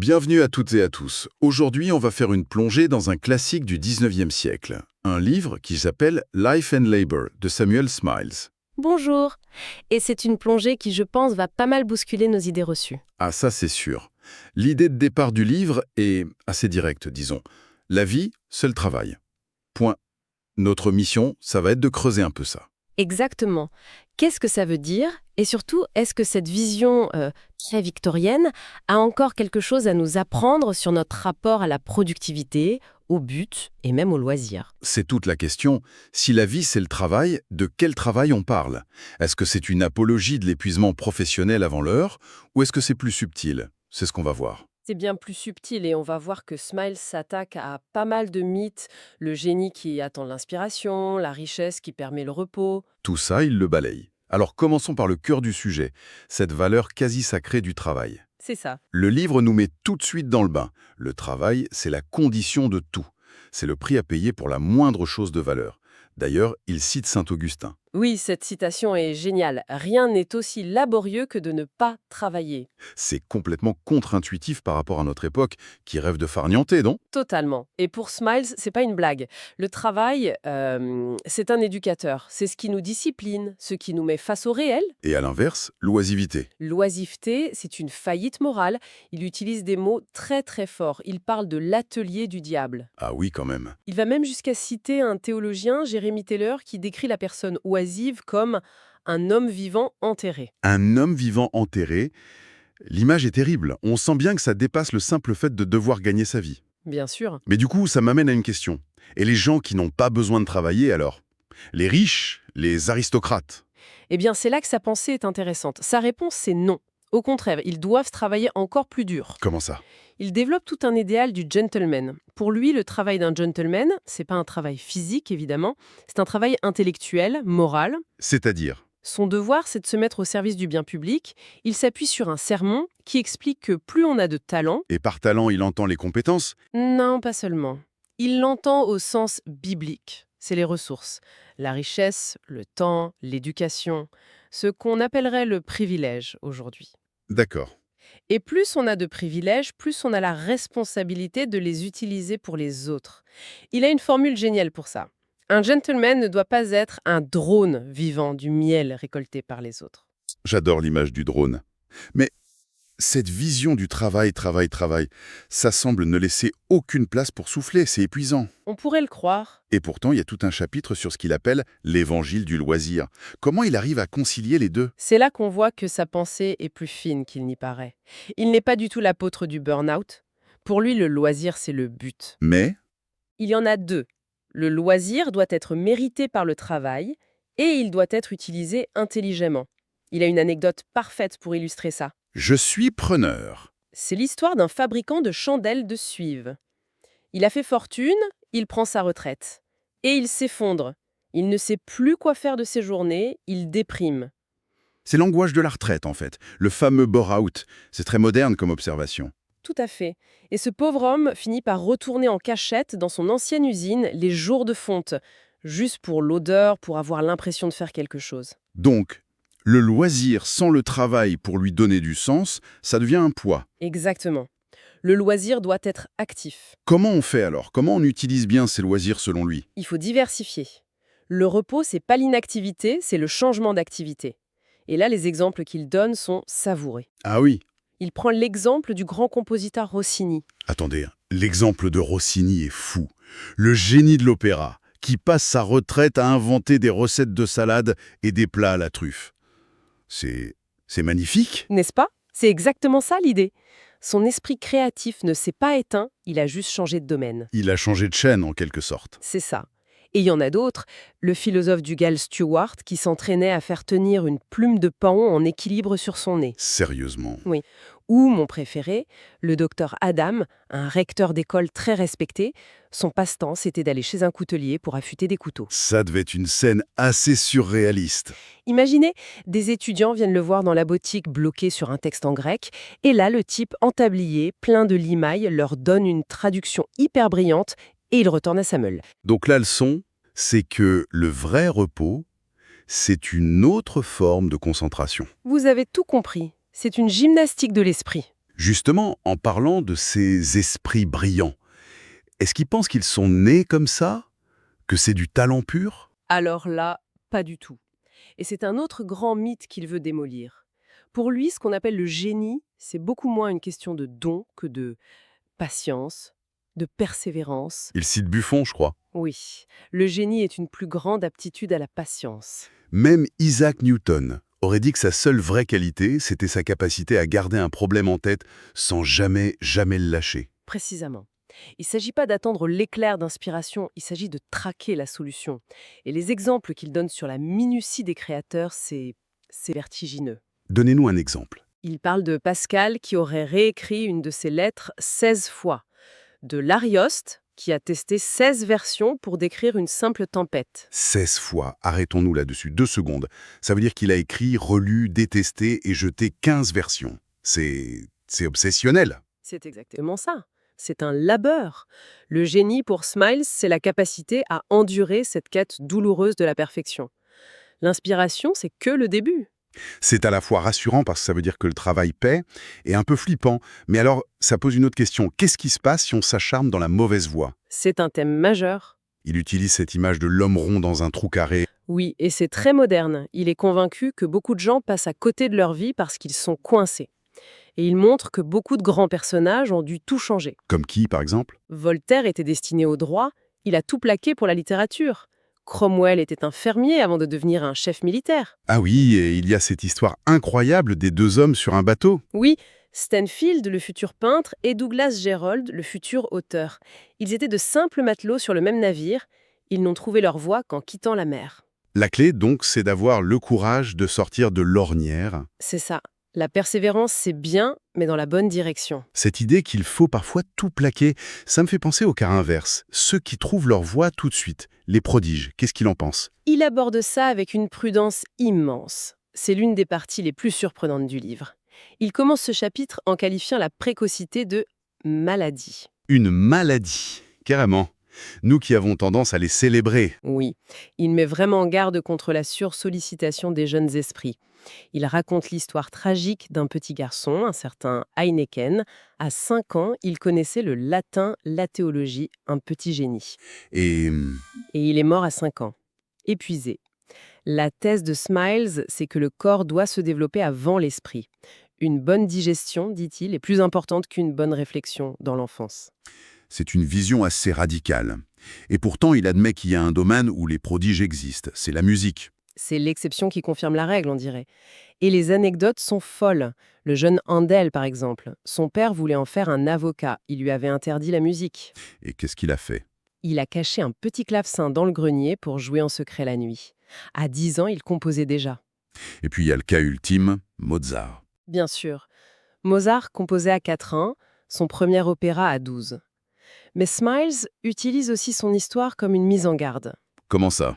Bienvenue à toutes et à tous. Aujourd'hui, on va faire une plongée dans un classique du 19e siècle, un livre qui s'appelle Life and Labour de Samuel Smiles. Bonjour. Et c'est une plongée qui, je pense, va pas mal bousculer nos idées reçues. Ah, ça c'est sûr. L'idée de départ du livre est assez directe, disons. La vie, c'est le travail. Point. Notre mission, ça va être de creuser un peu ça. Exactement. Qu'est-ce que ça veut dire? Et surtout, est-ce que cette vision très victorienne a encore quelque chose à nous apprendre sur notre rapport à la productivité, au but et même au loisir? C'est toute la question. Si la vie, c'est le travail, de quel travail on parle? Est-ce que c'est une apologie de l'épuisement professionnel avant l'heure, ou est-ce que c'est plus subtil? C'est ce qu'on va voir. C'est bien plus subtil et on va voir que Smiles s'attaque à pas mal de mythes, le génie qui attend l'inspiration, la richesse qui permet le repos. Tout ça, il le balaye. Alors commençons par le cœur du sujet, cette valeur quasi sacrée du travail. C'est ça. Le livre nous met tout de suite dans le bain. Le travail, c'est la condition de tout. C'est le prix à payer pour la moindre chose de valeur. D'ailleurs, il cite Saint-Augustin. Oui, cette citation est géniale. Rien n'est aussi laborieux que de ne pas travailler. C'est complètement contre-intuitif par rapport à notre époque, qui rêve de farnienter, non? Totalement. Et pour Smiles, c'est pas une blague. Le travail, c'est un éducateur. C'est ce qui nous discipline, ce qui nous met face au réel. Et à l'inverse, l'oisiveté. L'oisiveté, c'est une faillite morale. Il utilise des mots très très forts. Il parle de l'atelier du diable. Ah oui, quand même. Il va même jusqu'à citer un théologien, Jérémie Taylor, qui décrit la personne oisive comme un homme vivant enterré. Un homme vivant enterré, l'image est terrible. On sent bien que ça dépasse le simple fait de devoir gagner sa vie. Bien sûr. Mais du coup, ça m'amène à une question. Et les gens qui n'ont pas besoin de travailler, alors? Les riches, les aristocrates? Eh bien, c'est là que sa pensée est intéressante. Sa réponse, c'est non. Au contraire, ils doivent travailler encore plus dur. Comment ça? Il développe tout un idéal du gentleman. Pour lui, le travail d'un gentleman, c'est pas un travail physique, évidemment, c'est un travail intellectuel, moral. C'est-à-dire? Son devoir, c'est de se mettre au service du bien public. Il s'appuie sur un sermon qui explique que plus on a de talent... Et par talent, il entend les compétences? Non, pas seulement. Il l'entend au sens biblique. C'est les ressources. La richesse, le temps, l'éducation. Ce qu'on appellerait le privilège aujourd'hui. D'accord. Et plus on a de privilèges, plus on a la responsabilité de les utiliser pour les autres. Il a une formule géniale pour ça. Un gentleman ne doit pas être un drone vivant du miel récolté par les autres. J'adore l'image du drone. Mais cette vision du travail, ça semble ne laisser aucune place pour souffler, c'est épuisant. On pourrait le croire. Et pourtant, il y a tout un chapitre sur ce qu'il appelle l'évangile du loisir. Comment il arrive à concilier les deux? C'est là qu'on voit que sa pensée est plus fine qu'il n'y paraît. Il n'est pas du tout l'apôtre du burn-out. Pour lui, le loisir, c'est le but. Mais Il y en a deux. Le loisir doit être mérité par le travail et il doit être utilisé intelligemment. Il a une anecdote parfaite pour illustrer ça. je suis preneur. C'est l'histoire d'un fabricant de chandelles de suive. Il a fait fortune, il prend sa retraite. Et il s'effondre. Il ne sait plus quoi faire de ses journées, il déprime. C'est l'angoisse de la retraite, en fait. Le fameux bore-out. C'est très moderne comme observation. Tout à fait. Et ce pauvre homme finit par retourner en cachette dans son ancienne usine les jours de fonte, juste pour l'odeur, pour avoir l'impression de faire quelque chose. Donc, le loisir sans le travail pour lui donner du sens, ça devient un poids. Exactement. Le loisir doit être actif. Comment on fait alors? Comment on utilise bien ces loisirs selon lui? Il faut diversifier. Le repos, c'est pas l'inactivité, c'est le changement d'activité. Et là, les exemples qu'il donne sont savoureux. Ah oui. Il prend l'exemple du grand compositeur Rossini. Attendez, l'exemple de Rossini est fou. Le génie de l'opéra, qui passe sa retraite à inventer des recettes de salade et des plats à la truffe. C'est magnifique. N'est-ce pas? C'est exactement ça l'idée. Son esprit créatif ne s'est pas éteint, il a juste changé de domaine. Il a changé de chaîne en quelque sorte. C'est ça. Et il y en a d'autres. Le philosophe du Galles Stewart qui s'entraînait à faire tenir une plume de paon en équilibre sur son nez. Sérieusement. Ou, mon préféré, le docteur Adam, un recteur d'école très respecté. Son passe-temps, c'était d'aller chez un coutelier pour affûter des couteaux. Ça devait être une scène assez surréaliste. Imaginez, des étudiants viennent le voir dans la boutique bloqué sur un texte en grec, et là, le type en tablier, plein de limailles, leur donne une traduction hyper brillante, et il retourne à sa meule. Donc la leçon, c'est que le vrai repos, c'est une autre forme de concentration. Vous avez tout compris. C'est une gymnastique de l'esprit. Justement, en parlant de ces esprits brillants, est-ce qu'ils pensent qu'ils sont nés comme ça? Que c'est du talent pur? Alors là, pas du tout. Et c'est un autre grand mythe qu'il veut démolir. Pour lui, ce qu'on appelle le génie, c'est beaucoup moins une question de don que de patience, de persévérance. Il cite Buffon, je crois. Oui, le génie est une plus grande aptitude à la patience. Même Isaac Newton aurait dit que sa seule vraie qualité, c'était sa capacité à garder un problème en tête sans jamais le lâcher. Précisément. Il ne s'agit pas d'attendre l'éclair d'inspiration, il s'agit de traquer la solution. Et les exemples qu'il donne sur la minutie des créateurs, c'est vertigineux. Donnez-nous un exemple. Il parle de Pascal qui aurait réécrit une de ses lettres 16 fois, de l'Arioste qui a testé 16 versions pour décrire une simple tempête. 16 fois, arrêtons-nous là-dessus 2 secondes. Ça veut dire qu'il a écrit, relu, détesté et jeté 15 versions. C'est obsessionnel. C'est exactement ça. C'est un labeur. Le génie pour Smiles, c'est la capacité à endurer cette quête douloureuse de la perfection. L'inspiration, c'est que le début. C'est à la fois rassurant parce que ça veut dire que le travail paie, et un peu flippant. Mais alors, ça pose une autre question. Qu'est-ce qui se passe si on s'acharne dans la mauvaise voie? C'est un thème majeur. Il utilise cette image de l'homme rond dans un trou carré. Oui, et c'est très moderne. Il est convaincu que beaucoup de gens passent à côté de leur vie parce qu'ils sont coincés. Et il montre que beaucoup de grands personnages ont dû tout changer. Comme qui, par exemple? Voltaire était destiné au droit, il a tout plaqué pour la littérature. Cromwell était un fermier avant de devenir un chef militaire. Ah oui, et il y a cette histoire incroyable des 2 hommes sur un bateau. Oui, Stanfield, le futur peintre, et Douglas Jerrold, le futur auteur. Ils étaient de simples matelots sur le même navire. Ils n'ont trouvé leur voie qu'en quittant la mer. La clé, donc, c'est d'avoir le courage de sortir de l'ornière. C'est ça. La persévérance, c'est bien, mais dans la bonne direction. Cette idée qu'il faut parfois tout plaquer, ça me fait penser au cas inverse. Ceux qui trouvent leur voie tout de suite, les prodiges, qu'est-ce qu'il en pense? Il aborde ça avec une prudence immense. C'est l'une des parties les plus surprenantes du livre. Il commence ce chapitre en qualifiant la précocité de maladie. Une maladie, carrément. Nous qui avons tendance à les célébrer. Oui, il met vraiment en garde contre la sursollicitation des jeunes esprits. Il raconte l'histoire tragique d'un petit garçon, un certain Heineken. À 5 ans, il connaissait le latin, la théologie, un petit génie. Et Et il est mort à 5 ans, épuisé. La thèse de Smiles, c'est que le corps doit se développer avant l'esprit. Une bonne digestion, dit-il, est plus importante qu'une bonne réflexion dans l'enfance. c'est une vision assez radicale. Et pourtant, il admet qu'il y a un domaine où les prodiges existent, c'est la musique. C'est l'exception qui confirme la règle, on dirait. Et les anecdotes sont folles. Le jeune Handel, par exemple, son père voulait en faire un avocat. Il lui avait interdit la musique. Et qu'est-ce qu'il a fait? Il a caché un petit clavecin dans le grenier pour jouer en secret la nuit. À 10 ans, il composait déjà. Et puis il y a le cas ultime, Mozart. Bien sûr. Mozart composait à 4 ans, son premier opéra à 12. Mais Smiles utilise aussi son histoire comme une mise en garde. Comment ça?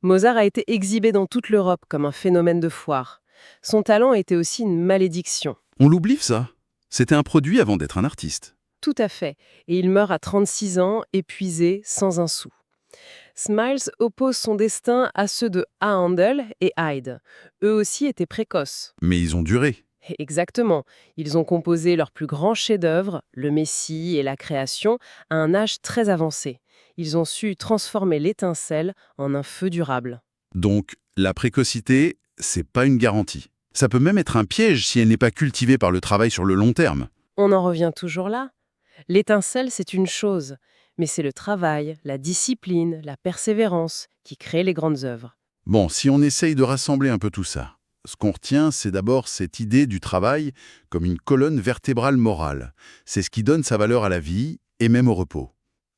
Mozart a été exhibé dans toute l'Europe comme un phénomène de foire. Son talent était aussi une malédiction. On l'oublie ça. C'était un produit avant d'être un artiste. Tout à fait. Et il meurt à 36 ans, épuisé, sans un sou. Smiles oppose son destin à ceux de Handel et Haydn. Eux aussi étaient précoces. Mais ils ont duré. Exactement. Ils ont composé leur plus grand chef-d'œuvre, le Messie et la création, à un âge très avancé. Ils ont su transformer l'étincelle en un feu durable. Donc, la précocité, c'est pas une garantie. Ça peut même être un piège si elle n'est pas cultivée par le travail sur le long terme. On en revient toujours là. L'étincelle, c'est une chose, mais c'est le travail, la discipline, la persévérance qui créent les grandes œuvres. Bon, si on essaye de rassembler un peu tout ça, ce qu'on retient, c'est d'abord cette idée du travail comme une colonne vertébrale morale. C'est ce qui donne sa valeur à la vie et même au repos.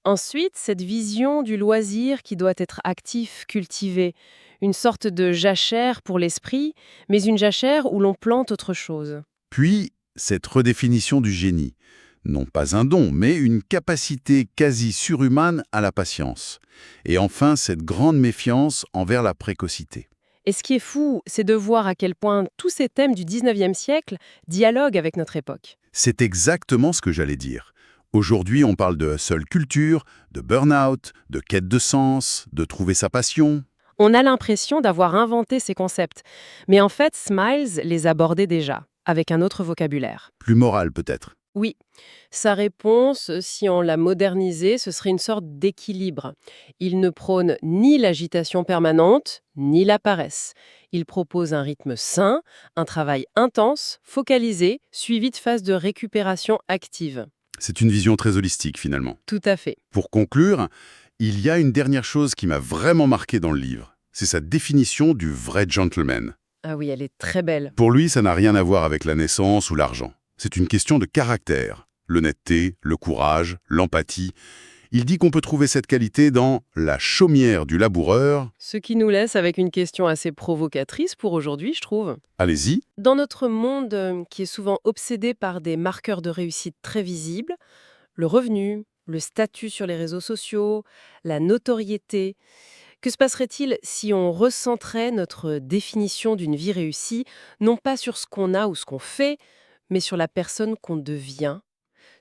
Ensuite, cette vision du loisir qui doit être actif, cultivé, une sorte de jachère pour l'esprit, mais une jachère où l'on plante autre chose. Puis, cette redéfinition du génie. Non pas un don, mais une capacité quasi surhumaine à la patience. Et enfin, cette grande méfiance envers la précocité. Et ce qui est fou, c'est de voir à quel point tous ces thèmes du 19e siècle dialoguent avec notre époque. C'est exactement ce que j'allais dire. Aujourd'hui, on parle de hustle culture, de burn-out, de quête de sens, de trouver sa passion. On a l'impression d'avoir inventé ces concepts, mais en fait, Smiles les abordait déjà. avec un autre vocabulaire. Plus moral peut-être. Oui, sa réponse, si on l'a modernisée, ce serait une sorte d'équilibre. Il ne prône ni l'agitation permanente, ni la paresse. Il propose un rythme sain, un travail intense, focalisé, suivi de phases de récupération active. C'est une vision très holistique finalement. Tout à fait. Pour conclure, il y a une dernière chose qui m'a vraiment marqué dans le livre. C'est sa définition du vrai gentleman. Ah oui, elle est très belle. Pour lui, ça n'a rien à voir avec la naissance ou l'argent. C'est une question de caractère. L'honnêteté, le courage, l'empathie. Il dit qu'on peut trouver cette qualité dans la chaumière du laboureur. Ce qui nous laisse avec une question assez provocatrice pour aujourd'hui, je trouve. Allez-y. Dans notre monde qui est souvent obsédé par des marqueurs de réussite très visibles, le revenu, le statut sur les réseaux sociaux, la notoriété, que se passerait-il si on recentrait notre définition d'une vie réussie, non pas sur ce qu'on a ou ce qu'on fait, mais sur la personne qu'on devient,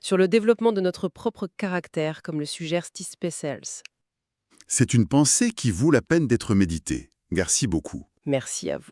sur le développement de notre propre caractère, comme le suggère Steve Spessels. C'est une pensée qui vaut la peine d'être méditée. Merci beaucoup. Merci à vous.